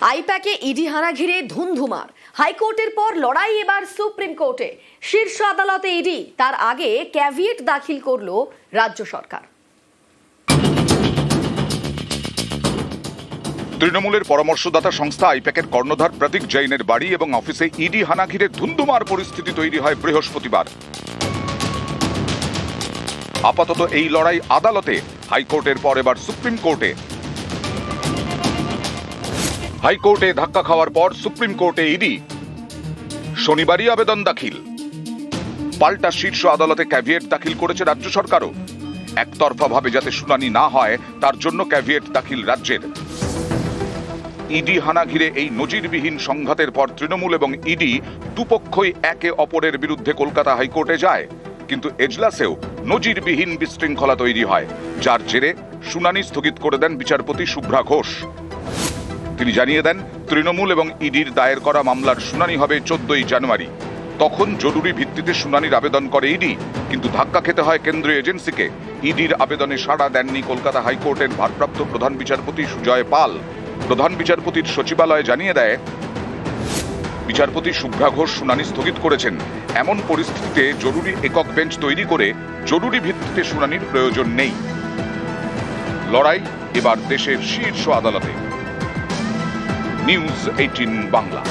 আইপ্যাকে ED হানা ঘিরে ধুমধুমার। হাইকোর্টের পর লড়াই এবার সুপ্রিম কোর্টে। শীর্ষ আদালতে ইডি, তার আগে ক্যাভিয়েট দাখিল করল রাজ্য সরকার। তৃণমূলের পরামর্শদাতা সংস্থা আইপ্যাকের কর্ণধার প্রতীক জৈনের বাড়ি এবং অফিসে ইডি হানা ঘিরে ধুমধুমার পরিস্থিতি তৈরি হয় বৃহস্পতিবার। আপাতত এই লড়াই আদালতে, হাইকোর্টের পর এবার সুপ্রিম কোর্টে। হাইকোর্টে ধাক্কা খাওয়ার পর সুপ্রিম কোর্টে ইডি। শনিবারই আবেদন দাখিল। পাল্টা শীর্ষ আদালতে ক্যাভিয়েট দাখিল করেছে রাজ্য সরকারও। একতরফাভাবে যাতে শুনানি না হয় তার জন্য ক্যাভিয়েট দাখিল রাজ্যের। ইডি হানা ঘিরে এই নজিরবিহীন সংঘাতের পর তৃণমূল এবং ইডি দুপক্ষই একে অপরের বিরুদ্ধে কলকাতা হাইকোর্টে যায়, কিন্তু এজলাসেও নজিরবিহীন বিশৃঙ্খলা তৈরি হয়, যার জেরে শুনানি স্থগিত করে দেন বিচারপতি শুভ্রা ঘোষ। তিনি জানিয়ে দেন, তৃণমূল এবং ইডির দায়ের করা মামলার শুনানি হবে 14ই জানুয়ারি। তখন জরুরি ভিত্তিতে শুনানির আবেদন করে ইডি, কিন্তু ধাক্কা খেতে হয় কেন্দ্রীয় এজেন্সিকে। ইডির আবেদনে সাড়া দেননি কলকাতা হাইকোর্টের ভারপ্রাপ্ত প্রধান বিচারপতি সুজয় পাল। প্রধান বিচারপতির সচিবালয় জানিয়ে দেয়, বিচারপতি শুভ্রা ঘোষ শুনানি স্থগিত করেছেন। এমন পরিস্থিতিতে জরুরি একক বেঞ্চ তৈরি করে জরুরি ভিত্তিতে শুনানির প্রয়োজন নেই। লড়াই এবার দেশের শীর্ষ আদালতে। নিউজ 18 বাংলা।